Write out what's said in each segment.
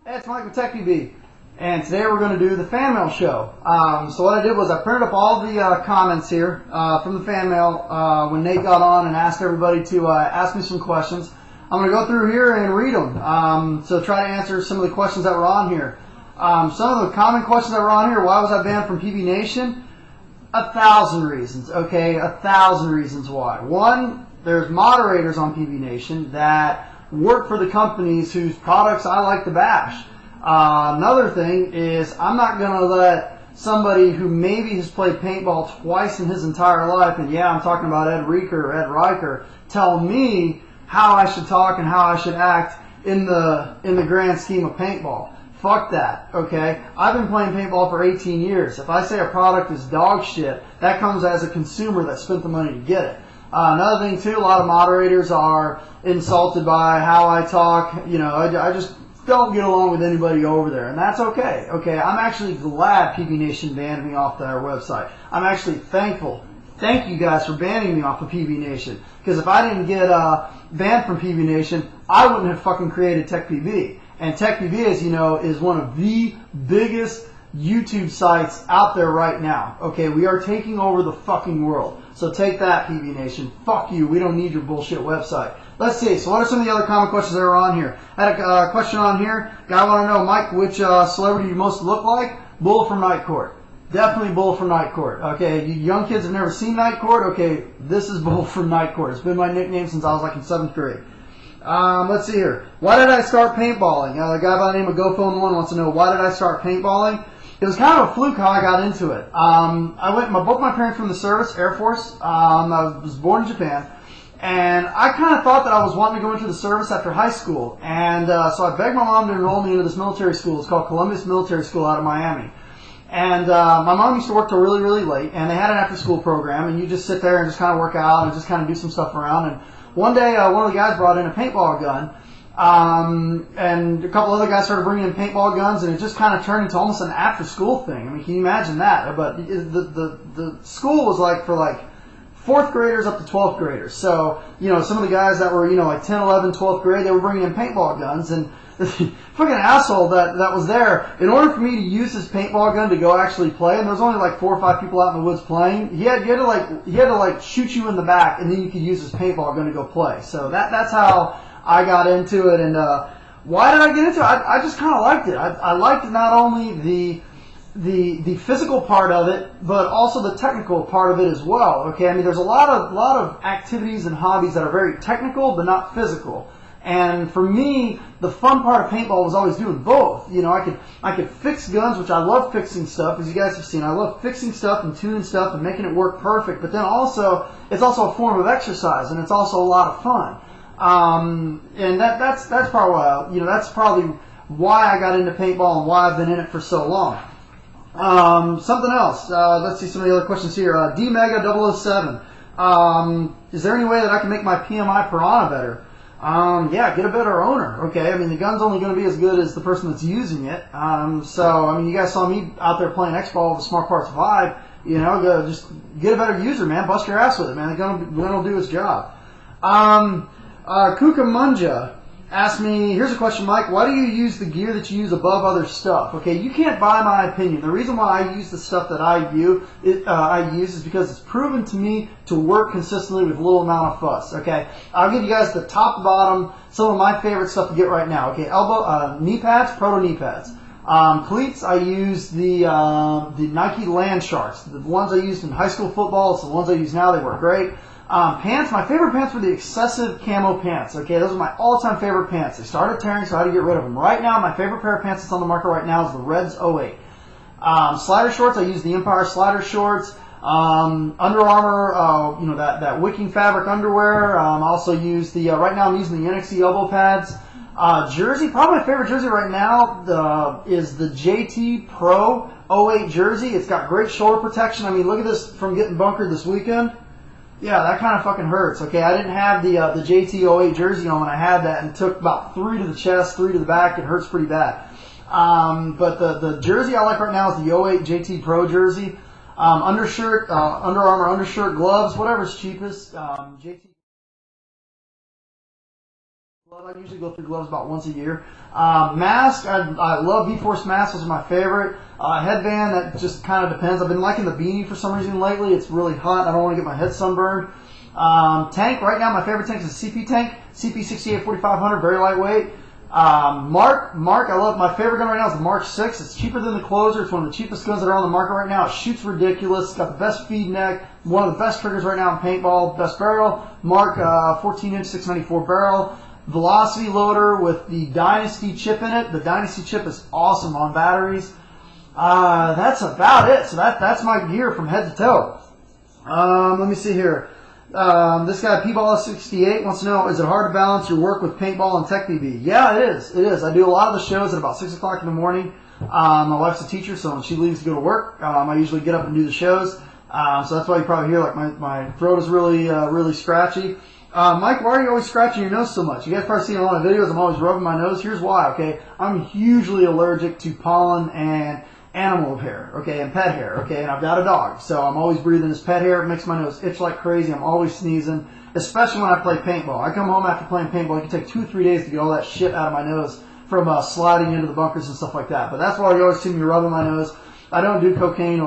Hey, it's Mike with TechPB, and today we're going to do the fan mail show. So what I did was I printed up all the comments here from the fan mail when Nate got on and asked everybody to ask me some questions. I'm going to go through here and read them, so try to answer some of the questions that were on here. Some of the common questions that were on here: why was I banned from PB Nation? 1,000 reasons, okay? 1,000 reasons why. One, there's moderators on PB Nation that work for the companies whose products I like to bash. Another thing is I'm not going to let somebody who maybe has played paintball twice in his entire life, and yeah, I'm talking about Ed Riker, tell me how I should talk and how I should act in the grand scheme of paintball. Fuck that, okay? I've been playing paintball for 18 years. If I say a product is dog shit, that comes as a consumer that spent the money to get it. Another thing too, a lot of moderators are insulted by how I talk. You know, I just don't get along with anybody over there, and that's okay. Okay, I'm actually glad PB Nation banned me off their website. I'm actually thankful. Thank you guys for banning me off of PB Nation, because if I didn't get banned from PB Nation, I wouldn't have fucking created TechPB. And TechPB, as you know, is one of the biggest YouTube sites out there right now. Okay, we are taking over the fucking world. So take that, PB Nation. Fuck you. We don't need your bullshit website. Let's see. So what are some of the other common questions that are on here? I had a question on here. Guy want to know, Mike, which celebrity you most look like? Bull from Night Court. Definitely Bull from Night Court. Okay, you young kids have never seen Night Court? Okay, this is Bull from Night Court. It's been my nickname since I was like in 7th grade. Let's see here. Why did I start paintballing? The guy by the name of GoPhone1 wants to know, why did I start paintballing? It was kind of a fluke how I got into it. Both my parents were in the service, Air Force. I was born in Japan. And I kind of thought that I was wanting to go into the service after high school. And so I begged my mom to enroll me into this military school. It's called Columbus Military School out of Miami. And my mom used to work till really, really late. And they had an after-school program. And you just sit there and just kind of work out and just kind of do some stuff around. And one day, one of the guys brought in a paintball gun. And a couple other guys started bringing in paintball guns, and it just kind of turned into almost an after-school thing. I mean, can you imagine that? But the school was like for like 4th graders up to 12th graders. So, you know, some of the guys that were, you know, like 10, 11, 12th grade, they were bringing in paintball guns, and the fucking asshole that was there, in order for me to use his paintball gun to go actually play, and there was only like 4 or 5 people out in the woods playing, he had to shoot you in the back, and then you could use his paintball gun to go play. So that's how I got into it. And why did I get into it? I just kind of liked it. I liked not only the physical part of it, but also the technical part of it as well. Okay, I mean, there's a lot of activities and hobbies that are very technical but not physical. And for me, the fun part of paintball was always doing both. You know, I could fix guns, which I love fixing stuff, as you guys have seen. I love fixing stuff and tuning stuff and making it work perfect. But then also, it's also a form of exercise, and it's also a lot of fun. And that's probably that's probably why I got into paintball and why I've been in it for so long. Something else. Let's see some of the other questions here. DMega007. Is there any way that I can make my PMI Piranha better? Yeah, get a better owner. Okay, I mean, the gun's only going to be as good as the person that's using it. So, I mean, you guys saw me out there playing X-Ball with the Smart Parts Vibe. You know, just get a better user, man. Bust your ass with it, man. The gun will do its job. Kuka Munja asked me, here's a question, Mike, why do you use the gear that you use above other stuff? Okay, you can't buy my opinion. The reason why I use the stuff that I use is because it's proven to me to work consistently with little amount of fuss. Okay, I'll give you guys the top to bottom, some of my favorite stuff to get right now. Okay, knee pads, proto knee pads. Cleats, I use the Nike Land Sharks. The ones I used in high school football, it's the ones I use now, they work great. Pants, my favorite pants were the excessive camo pants. Okay, those are my all-time favorite pants. They started tearing, so I had to get rid of them. Right now, my favorite pair of pants that's on the market right now is the Reds 08. Slider shorts, I use the Empire Slider shorts. Under Armour, you know, that wicking fabric underwear. I also use the, right now I'm using the NXT elbow pads. Jersey, probably my favorite jersey right now is the JT Pro 08 jersey. It's got great shoulder protection. I mean, look at this from getting bunkered this weekend. Yeah, that kind of fucking hurts. Okay, I didn't have the JT08 jersey on when I had that, and took about 3 to the chest, 3 to the back. It hurts pretty bad. But the jersey I like right now is the 08 JT Pro jersey. Undershirt, Under Armour undershirt, gloves, whatever's cheapest. JT I usually go through gloves about once a year. Mask, I love V-Force masks. Those are my favorite. Headband, that just kind of depends. I've been liking the beanie for some reason lately. It's really hot. I don't want to get my head sunburned. Tank, right now my favorite tank is a CP tank. CP 68-4500, very lightweight. Mark, I love, my favorite gun right now is the Mark 6. It's cheaper than the Closer. It's one of the cheapest guns that are on the market right now. It shoots ridiculous. It's got the best feed neck. One of the best triggers right now in paintball. Best barrel. Mark 14-inch 694 barrel. Velocity loader with the Dynasty chip in it. The Dynasty chip is awesome on batteries. That's about it. So that's my gear from head to toe. Let me see here. This guy, P-Ball68, wants to know, is it hard to balance your work with paintball and TechPB? Yeah, it is. It is. I do a lot of the shows at about 6 o'clock in the morning. My wife's a teacher, so when she leaves to go to work, I usually get up and do the shows. So that's why you probably hear like my throat is really scratchy. Mike, why are you always scratching your nose so much? You guys probably seen a lot of videos. I'm always rubbing my nose. Here's why, okay? I'm hugely allergic to pollen and animal hair, okay, and pet hair, okay, and I've got a dog, so I'm always breathing his pet hair. It makes my nose itch like crazy. I'm always sneezing, especially when I play paintball. I come home after playing paintball. It can take 2 or 3 days to get all that shit out of my nose from sliding into the bunkers and stuff like that. But that's why you always see me rubbing my nose. I don't do cocaine,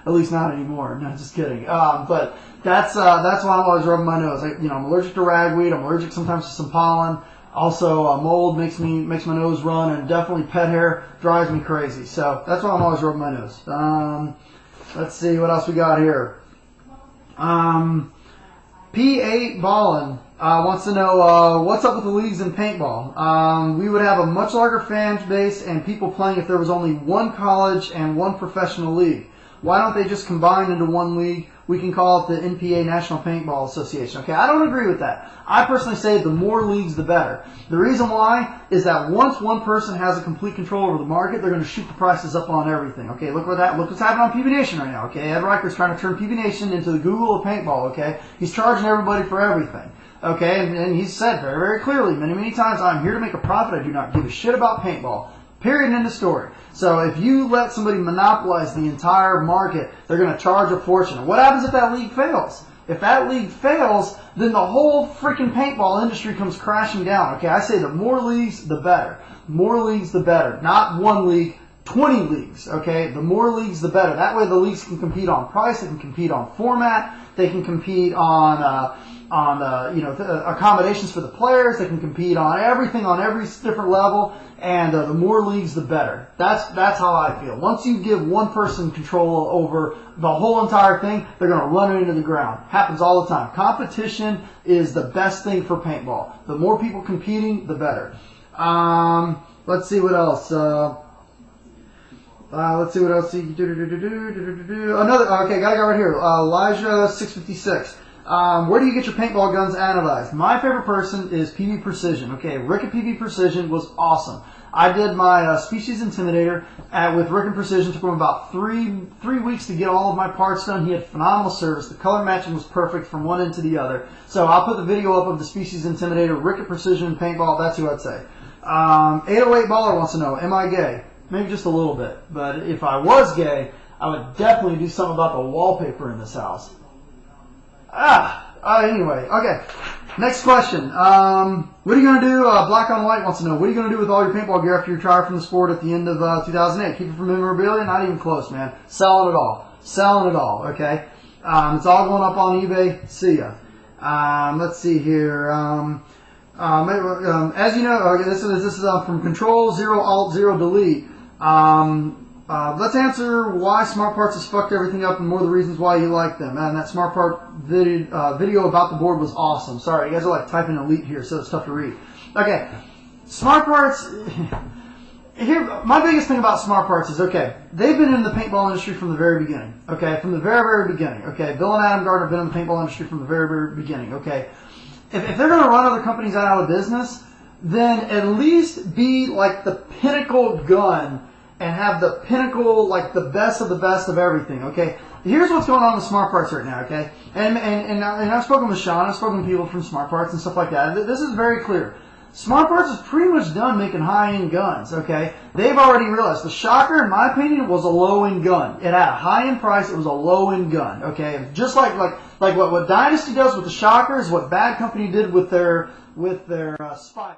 at least not anymore. No, just kidding. But that's why I'm always rubbing my nose. I'm allergic to ragweed. I'm allergic sometimes to some pollen. Also, mold makes my nose run, and definitely pet hair drives me crazy. So that's why I'm always rubbing my nose. Let's see what else we got here. P8 Ballin wants to know what's up with the leagues in paintball. We would have a much larger fan base and people playing if there was only one college and one professional league. Why don't they just combine into one league? We can call it the NPA, National Paintball Association. Okay, I don't agree with that. I personally say the more leagues, the better. The reason why is that once one person has a complete control over the market, they're going to shoot the prices up on everything. Okay, look what's happening on PB Nation right now. Okay, Ed Reicher's trying to turn PB Nation into the Google of paintball. Okay, he's charging everybody for everything. Okay, and he's said very, very clearly many times, I'm here to make a profit. I do not give a shit about paintball. Period, end of story. So if you let somebody monopolize the entire market, they're going to charge a fortune. And what happens if that league fails? If that league fails, then the whole freaking paintball industry comes crashing down. Okay, I say the more leagues, the better. More leagues, the better. Not one league, 20 leagues. Okay, the more leagues, the better. That way the leagues can compete on price, they can compete on format, they can compete on accommodations for the players, they can compete on everything on every different level. And the more leagues, the better. That's how I feel. Once you give one person control over the whole entire thing, they're going to run it into the ground. Happens all the time. Competition is the best thing for paintball. The more people competing, the better. Let's see what else. Let's see what else. Another. Okay, got right here. Elijah 656. Where do you get your paintball guns anodized? My favorite person is PB Precision. Okay, Rick at PB Precision was awesome. I did my Species Intimidator with Rick and Precision. Took him about three weeks to get all of my parts done. He had phenomenal service. The color matching was perfect from one end to the other. So I'll put the video up of the Species Intimidator, Rick at Precision paintball. That's who I'd say. 808 Baller wants to know, am I gay? Maybe just a little bit. But if I was gay, I would definitely do something about the wallpaper in this house. Anyway, okay. Next question. What are you going to do? Black on White wants to know, what are you going to do with all your paintball gear after you retire from the sport at the end of 2008? Keep it for memorabilia? Not even close, man. Selling it all. Selling it all, okay? It's all going up on eBay. See ya. Let's see here. As you know, okay, this is from Control 0 Alt 0 Delete. Let's answer why Smart Parts has fucked everything up and more of the reasons why you like them. And that Smart Part video about the board was awesome. Sorry, you guys are like typing elite here, so it's tough to read. Okay, Smart Parts. Here, my biggest thing about Smart Parts is, okay, they've been in the paintball industry from the very beginning. Okay, from the very, very beginning. Okay, Bill and Adam Gardner have been in the paintball industry from the very, very beginning. Okay, if they're going to run other companies out of business, then at least be like the pinnacle gun and have the pinnacle, like the best of everything, okay? Here's what's going on with Smart Parts right now, okay? And I've spoken with Sean, I've spoken to people from Smart Parts and stuff like that. This is very clear. Smart Parts is pretty much done making high-end guns, okay? They've already realized the Shocker, in my opinion, was a low-end gun. It had a high-end price, it was a low-end gun, okay? Just like what Dynasty does with the Shocker is what Bad Company did with their Spider.